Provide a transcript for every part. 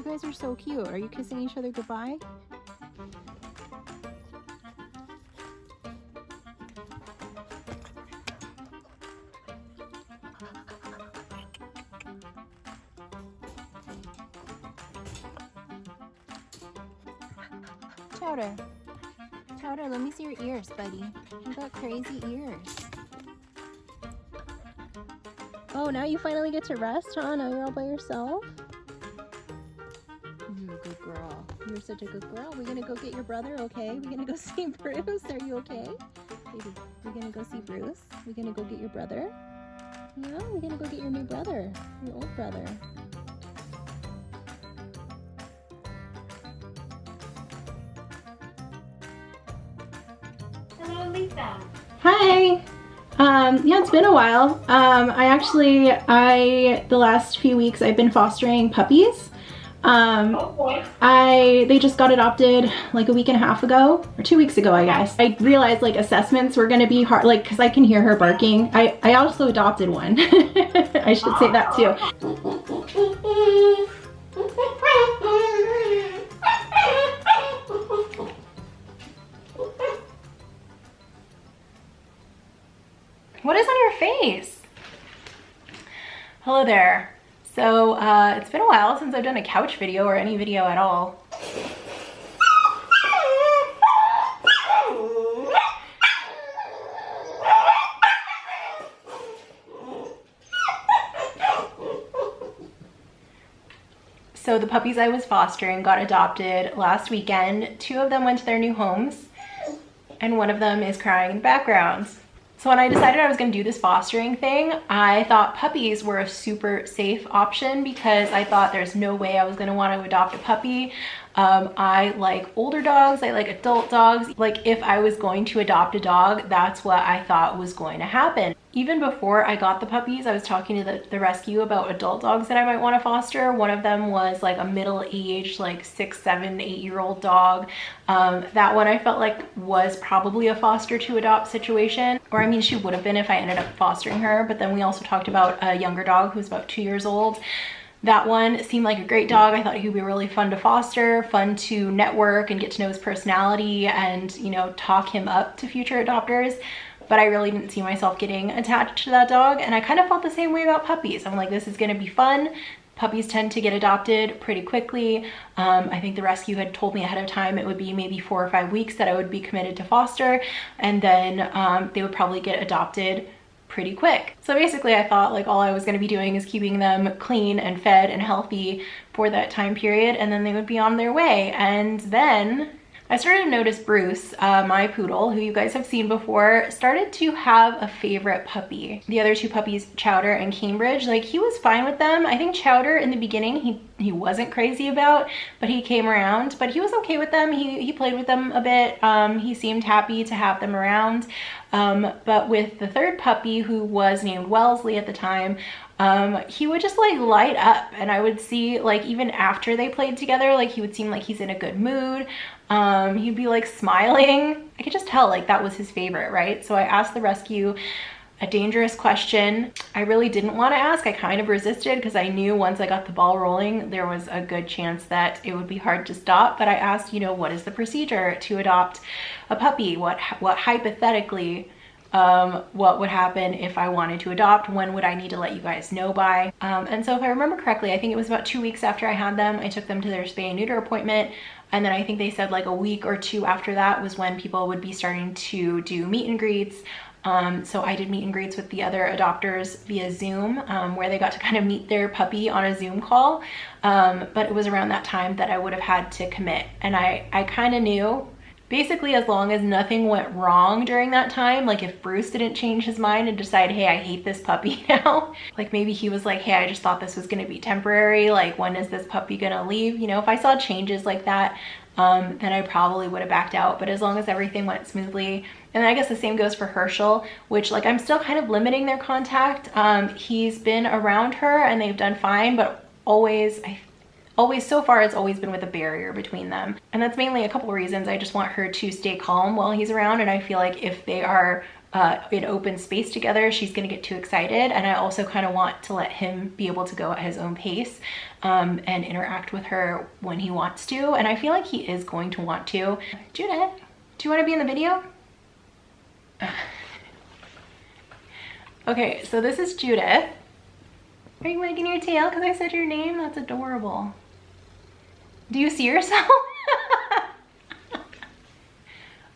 You guys are so cute. Are you kissing each other goodbye? Chowder. Chowder, let me see your ears, buddy. You got crazy ears. Oh, now you finally get to rest, huh? Now you're all by yourself? You're a good girl. You're such a good girl. We're gonna go get your brother, okay? We're gonna go see Bruce. Are you okay? Baby, we're gonna go see Bruce. We're gonna go get your brother. Yeah, we're gonna go get your new brother. Your old brother. Hello, Lisa. Hi. Yeah, it's been a while. The last few weeks I've been fostering puppies. They just got adopted like a week and a half ago, or 2 weeks ago, I guess. I realized like assessments were gonna be hard, like, cause I can hear her barking. I also adopted one. I should say that too. What is on your face? Hello there. So it's been a while since I've done a couch video or any video at all. So the puppies I was fostering got adopted last weekend. 2 of them went to their new homes, and 1 of them is crying in the background. So when I decided I was gonna do this fostering thing, I thought puppies were a super safe option because I thought there's no way I was gonna want to adopt a puppy. I like older dogs, I like adult dogs. Like if I was going to adopt a dog, that's what I thought was going to happen. Even before I got the puppies, I was talking to the rescue about adult dogs that I might want to foster. One of them was like a middle-aged, like 6, 7, 8-year-old dog. That one I felt like was probably a foster to adopt situation. Or I mean, she would have been if I ended up fostering her. But then we also talked about a younger dog who's about 2 years old. That one seemed like a great dog. I thought he would be really fun to foster, fun to network and get to know his personality and, you know, talk him up to future adopters. But I really didn't see myself getting attached to that dog. And I kind of felt the same way about puppies. I'm like, this is gonna be fun. Puppies tend to get adopted pretty quickly. I think the rescue had told me ahead of time it would be maybe 4 or 5 weeks that I would be committed to foster. And then they would probably get adopted pretty quick. So basically I thought like all I was going to be doing is keeping them clean and fed and healthy for that time period, and then they would be on their way. And then I started to notice Bruce, my poodle, who you guys have seen before, started to have a favorite puppy. The other 2 puppies, Chowder and Cambridge, like he was fine with them. I think Chowder in the beginning he wasn't crazy about, but he came around, but he was okay with them. He played with them a bit. He seemed happy to have them around. But with the 3rd puppy, who was named Wellesley at the time, he would just like light up, and I would see like even after they played together, like he would seem like he's in a good mood. He'd be like smiling. I could just tell like that was his favorite, right? So I asked the rescue a dangerous question. I really didn't want to ask. I kind of resisted because I knew once I got the ball rolling, there was a good chance that it would be hard to stop. But I asked, you know, what is the procedure to adopt a puppy? What hypothetically, what would happen if I wanted to adopt? When would I need to let you guys know by? And so if I remember correctly, I think it was about 2 weeks after I had them, I took them to their spay and neuter appointment. And then I think they said like a week or 2 after that was when people would be starting to do meet and greets. So I did meet and greets with the other adopters via Zoom, where they got to kind of meet their puppy on a Zoom call. But it was around that time that I would have had to commit. And I kind of knew, basically, as long as nothing went wrong during that time, like if Bruce didn't change his mind and decide, hey, I hate this puppy now, like maybe he was like, hey, I just thought this was gonna be temporary, like when is this puppy gonna leave? You know, if I saw changes like that, then I probably would have backed out. But as long as everything went smoothly, and I guess the same goes for Herschel, which like I'm still kind of limiting their contact. He's been around her and they've done fine, but always so far it's always been with a barrier between them. And that's mainly a couple of reasons. I just want her to stay calm while he's around, and I feel like if they are in open space together, she's gonna get too excited. And I also kind of want to let him be able to go at his own pace and interact with her when he wants to. And I feel like he is going to want to. Judith, do you want to be in the video? Okay, so this is Judith. Are you wagging your tail because I said your name? That's adorable. Do you see yourself?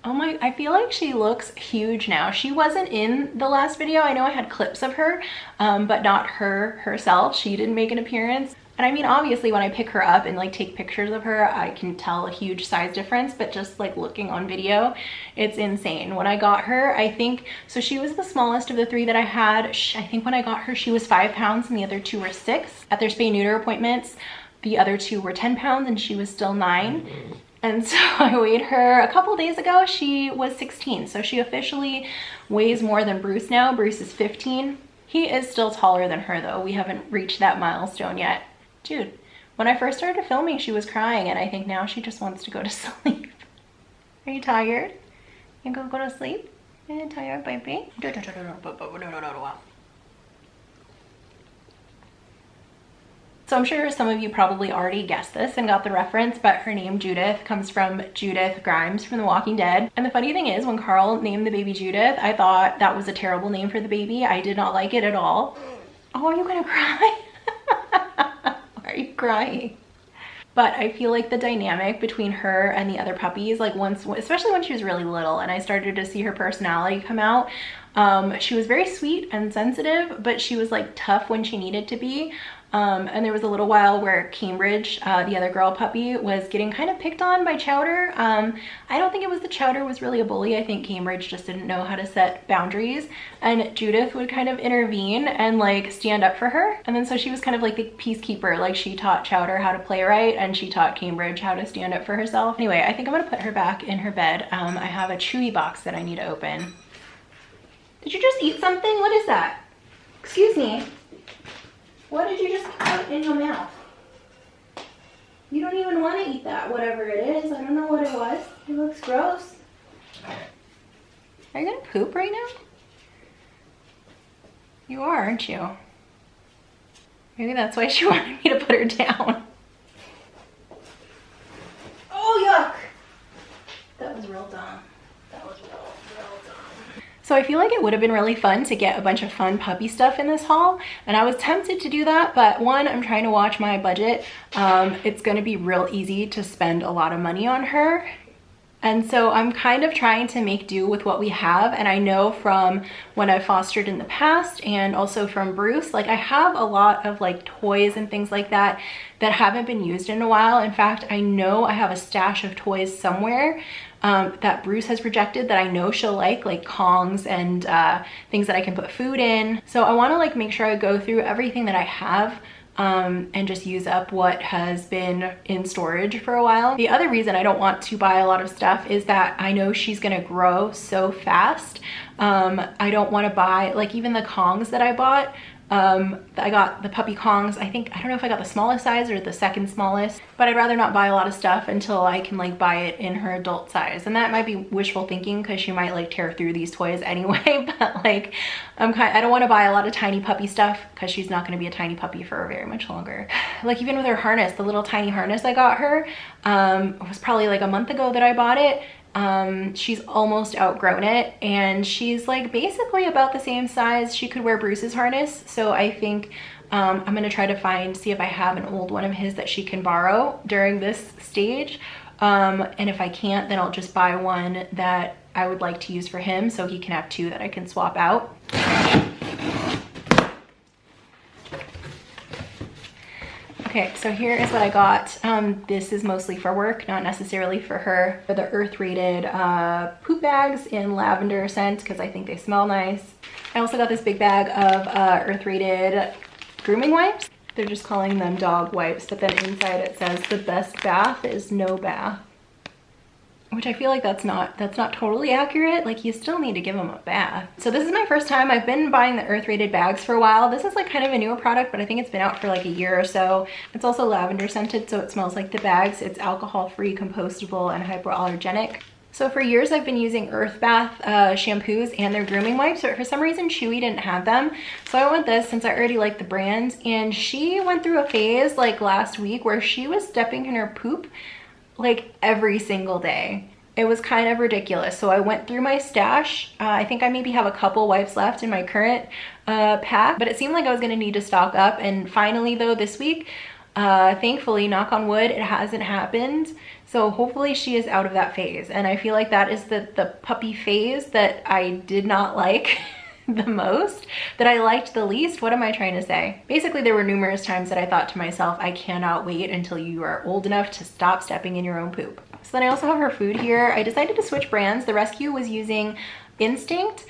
Oh my, I feel like she looks huge now. She wasn't in the last video. I know I had clips of her, but not her herself. She didn't make an appearance. And I mean, obviously when I pick her up and like take pictures of her, I can tell a huge size difference, but just like looking on video, it's insane. When I got her, I think, so she was the smallest of the three that I had. I think when I got her, she was 5 pounds and the other 2 were 6. At their spay neuter appointments, the other 2 were 10 pounds and she was still 9. And so I weighed her a couple days ago. She was 16. So she officially weighs more than Bruce now. Bruce is 15. He is still taller than her though. We haven't reached that milestone yet. Dude, when I first started filming, she was crying and I think now she just wants to go to sleep. Are you tired? You gonna go to sleep? Are you tired, baby? So I'm sure some of you probably already guessed this and got the reference, but her name Judith comes from Judith Grimes from The Walking Dead. And the funny thing is, when Carl named the baby Judith, I thought that was a terrible name for the baby. I did not like it at all. Oh, are you gonna cry? Why are you crying? But I feel like the dynamic between her and the other puppies, like once, especially when she was really little and I started to see her personality come out, she was very sweet and sensitive, but she was like tough when she needed to be. And there was a little while where Cambridge, the other girl puppy, was getting kind of picked on by Chowder. I don't think it was that Chowder was really a bully. I think Cambridge just didn't know how to set boundaries, and Judith would kind of intervene and like stand up for her. And then so she was kind of like the peacekeeper. Like she taught Chowder how to play right and she taught Cambridge how to stand up for herself. Anyway, I think I'm gonna put her back in her bed. I have a chewy box that I need to open. Did you just eat something? What is that? Excuse me. What did you just put in your mouth? You don't even want to eat that, whatever it is. I don't know what it was. It looks gross. Are you gonna poop right now? You are, aren't you? Maybe that's why she wanted me to put her down. Oh, yuck! That was real dumb. That was real dumb. So I feel like it would have been really fun to get a bunch of fun puppy stuff in this haul, and I was tempted to do that, but one, I'm trying to watch my budget. It's gonna be real easy to spend a lot of money on her. And so I'm kind of trying to make do with what we have. And I know from when I've fostered in the past and also from Bruce, like I have a lot of like toys and things like that that haven't been used in a while. In fact, I know I have a stash of toys somewhere that Bruce has rejected that I know she'll like Kongs and things that I can put food in. So I want to like make sure I go through everything that I have and just use up what has been in storage for a while. The other reason I don't want to buy a lot of stuff is that I know she's gonna grow so fast. I don't want to buy like even the Kongs that I bought. I got the puppy Kongs. I don't know if I got the smallest size or the second smallest, but I'd rather not buy a lot of stuff until I can like buy it in her adult size. And that might be wishful thinking because she might like tear through these toys anyway, but like I don't want to buy a lot of tiny puppy stuff because she's not going to be a tiny puppy for very much longer. Like even with her harness, the little tiny harness I got her, it was probably like a month ago that I bought it. She's almost outgrown it and she's like basically about the same size. She could wear Bruce's harness. So I think I'm gonna try to see if I have an old one of his that she can borrow during this stage. And if I can't, then I'll just buy one that I would like to use for him so he can have 2 that I can swap out. Okay, so here is what I got. This is mostly for work, not necessarily for her. For the Earth Rated poop bags in lavender scent because I think they smell nice. I also got this big bag of Earth Rated grooming wipes. They're just calling them dog wipes, but then inside it says the best bath is no bath. Which I feel like that's not totally accurate. Like you still need to give them a bath. So this is my first time. I've been buying the Earth Rated bags for a while. This is like kind of a newer product, but I think it's been out for like a year or so. It's also lavender scented, so it smells like the bags. It's alcohol free, compostable, and hypoallergenic. So for years I've been using Earth Bath shampoos and their grooming wipes, but for some reason Chewy didn't have them. So I went with this since I already like the brand, and she went through a phase like last week where she was stepping in her poop like every single day. It was kind of ridiculous. So I went through my stash. I think I maybe have a couple wipes left in my current pack, but it seemed like I was gonna need to stock up. And finally though, this week, thankfully, knock on wood, it hasn't happened. So hopefully she is out of that phase. And I feel like that is the puppy phase that I did not like the most, that I liked the least. What am I trying to say? Basically, there were numerous times that I thought to myself, I cannot wait until you are old enough to stop stepping in your own poop. So then I also have her food here. I decided to switch brands. The rescue was using Instinct,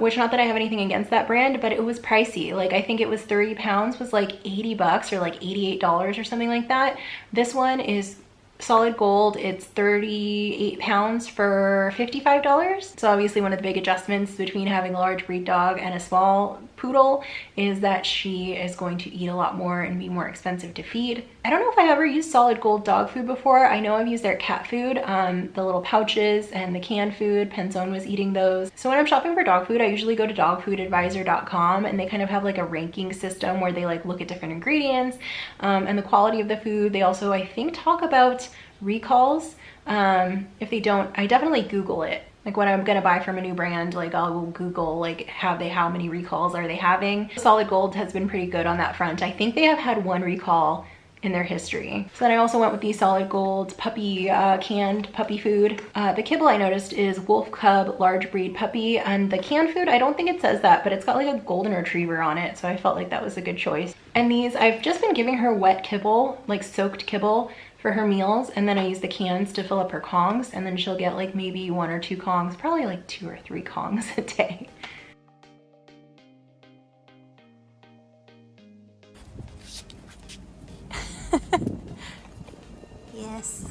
which, not that I have anything against that brand, but it was pricey. Like, I think it was 30 pounds was like 80 bucks or like $88 or something like that. This one is solid gold. It's 38 pounds for $55. So obviously one of the big adjustments between having a large breed dog and a small poodle is that she is going to eat a lot more and be more expensive to feed. I don't know if I ever used solid gold dog food before. I know I've used their cat food, the little pouches and the canned food. Penzone was eating those. So when I'm shopping for dog food, I usually go to dogfoodadvisor.com, and they kind of have like a ranking system where they like look at different ingredients and the quality of the food. They also, I think, talk about recalls. If they don't, I definitely Google it. Like when I'm gonna buy from a new brand, like I'll Google like how many recalls are they having. Solid Gold has been pretty good on that front. I think they have had one recall in their history. So then I also went with the Solid Gold puppy canned puppy food. The kibble I noticed is Wolf Cub large breed puppy, and the canned food, I don't think it says that, but it's got like a golden retriever on it, so I felt like that was a good choice. And these, I've just been giving her wet kibble, like soaked kibble, for her meals, and then I use the cans to fill up her kongs, and then she'll get like maybe 1 or 2 kongs, probably like 2 or 3 kongs a day. Yes.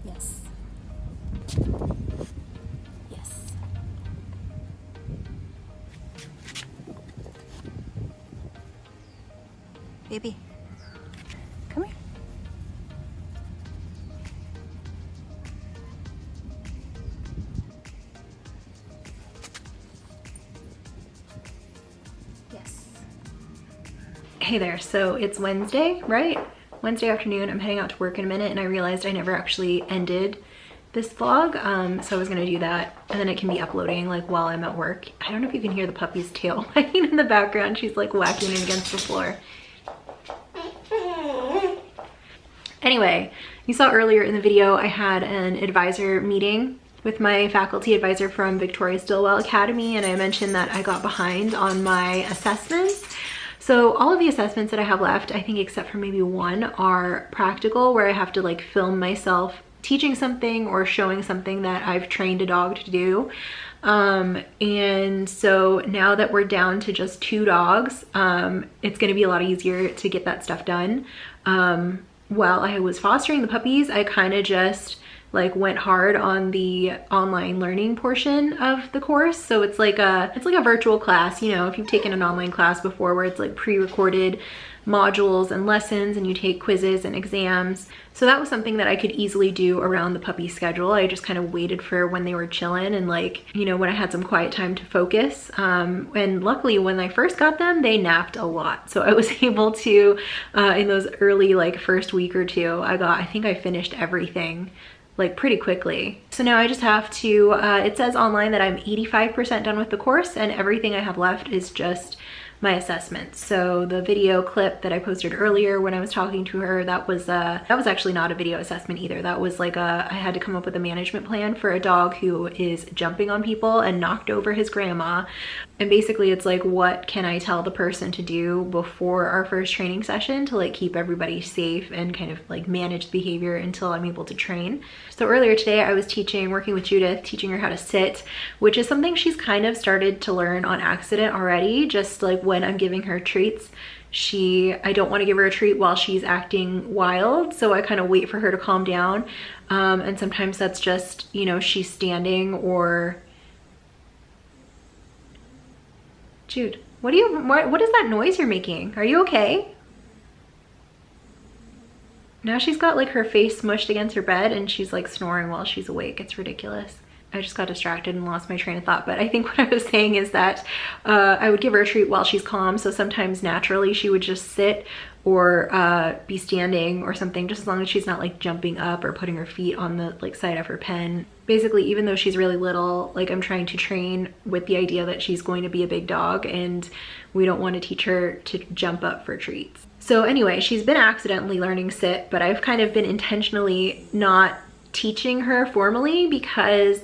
Yes. Yes. Baby, come here. Yes. Hey there, so it's Wednesday, right? Wednesday afternoon. I'm heading out to work in a minute, and I realized I never actually ended this vlog, so I was gonna do that, and then it can be uploading like while I'm at work. I don't know if you can hear the puppy's tail wagging in the background. She's like whacking it against the floor. Anyway, you saw earlier in the video I had an advisor meeting with my faculty advisor from Victoria Stilwell Academy, and I mentioned that I got behind on my assessments. So all of the assessments that I have left, I think except for maybe one, are practical, where I have to like film myself teaching something or showing something that I've trained a dog to do. And so now that we're down to just 2 dogs, it's gonna be a lot easier to get that stuff done. While I was fostering the puppies, I kind of just like went hard on the online learning portion of the course. So it's like a virtual class, you know, if you've taken an online class before where it's like pre-recorded modules and lessons and you take quizzes and exams. So that was something that I could easily do around the puppy schedule. I just kind of waited for when they were chilling and like, you know, when I had some quiet time to focus. And luckily when I first got them, they napped a lot. So I was able to, in those early like first week or two, I think I finished everything like pretty quickly. So now I just have to, it says online that I'm 85% done with the course, and everything I have left is just my assessments. So the video clip that I posted earlier when I was talking to her, that was actually not a video assessment either. That was like I had to come up with a management plan for a dog who is jumping on people and knocked over his grandma. And basically it's like, what can I tell the person to do before our first training session to like keep everybody safe and kind of like manage behavior until I'm able to train. So earlier today I was working with Judith, teaching her how to sit, which is something she's kind of started to learn on accident already. Just like when I'm giving her treats, I don't want to give her a treat while she's acting wild, so I kind of wait for her to calm down. And sometimes that's just, you know, she's standing or... Jude, what is that noise you're making? Are you okay? Now she's got like her face smushed against her bed and she's like snoring while she's awake. It's ridiculous. I just got distracted and lost my train of thought, but I think what I was saying is that I would give her a treat while she's calm. So sometimes naturally she would just sit or be standing or something, just as long as she's not like jumping up or putting her feet on the like side of her pen. Basically, even though she's really little, like I'm trying to train with the idea that she's going to be a big dog and we don't want to teach her to jump up for treats. So anyway, she's been accidentally learning sit, but I've kind of been intentionally not teaching her formally because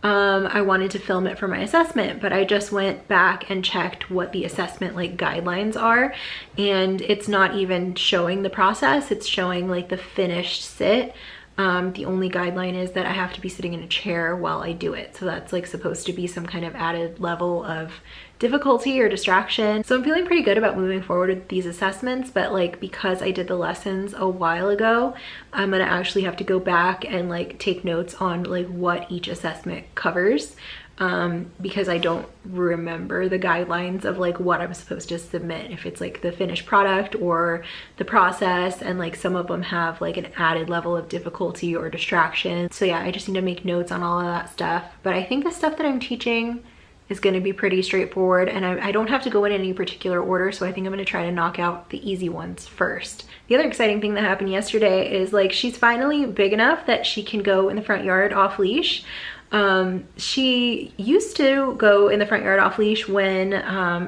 I wanted to film it for my assessment, but I just went back and checked what the assessment like guidelines are, and it's not even showing the process, it's showing like the finished sit. The only guideline is that I have to be sitting in a chair while I do it. So that's like supposed to be some kind of added level of difficulty or distraction. So I'm feeling pretty good about moving forward with these assessments, but like because I did the lessons a while ago, I'm gonna actually have to go back and like take notes on like what each assessment covers. Because I don't remember the guidelines of like what I'm supposed to submit, if it's like the finished product or the process, and like some of them have like an added level of difficulty or distraction. So yeah, I just need to make notes on all of that stuff. But I think the stuff that I'm teaching is going to be pretty straightforward, and I don't have to go in any particular order, so I think I'm going to try to knock out the easy ones first. The other exciting thing that happened yesterday is like she's finally big enough that she can go in the front yard off leash. She used to go in the front yard off leash when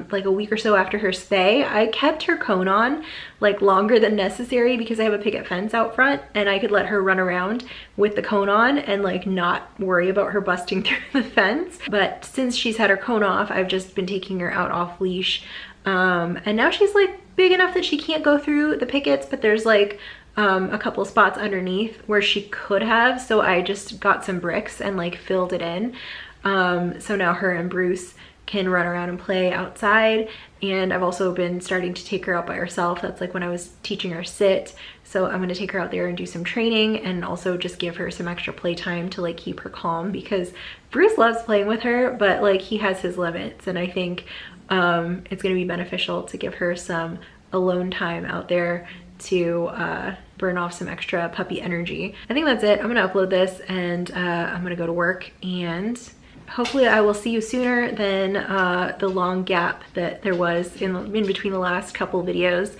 like a week or so after her spay. I kept her cone on like longer than necessary because I have a picket fence out front and I could let her run around with the cone on and like not worry about her busting through the fence. But since she's had her cone off, I've just been taking her out off leash. And now she's like big enough that she can't go through the pickets, but there's like a couple of spots underneath where she could have, so I just got some bricks and like filled it in. So now her and Bruce can run around and play outside, and I've also been starting to take her out by herself. That's like when I was teaching her sit, so I'm gonna take her out there and do some training and also just give her some extra playtime to like keep her calm, because Bruce loves playing with her, but like he has his limits, and I think it's gonna be beneficial to give her some alone time out there to burn off some extra puppy energy. I think that's it. I'm gonna upload this and I'm gonna go to work, and hopefully I will see you sooner than the long gap that there was in between the last couple videos.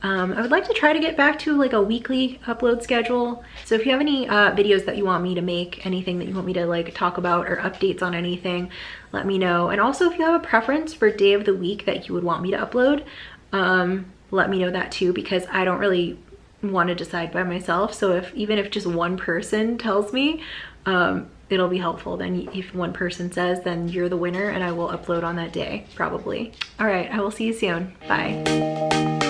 I would like to try to get back to like a weekly upload schedule. So if you have any videos that you want me to make, anything that you want me to like talk about or updates on anything, let me know. And also if you have a preference for day of the week that you would want me to upload, let me know that too, because I don't really want to decide by myself. So even if just one person tells me, it'll be helpful. Then if one person says, then you're the winner and I will upload on that day, probably. All right, I will see you soon. Bye.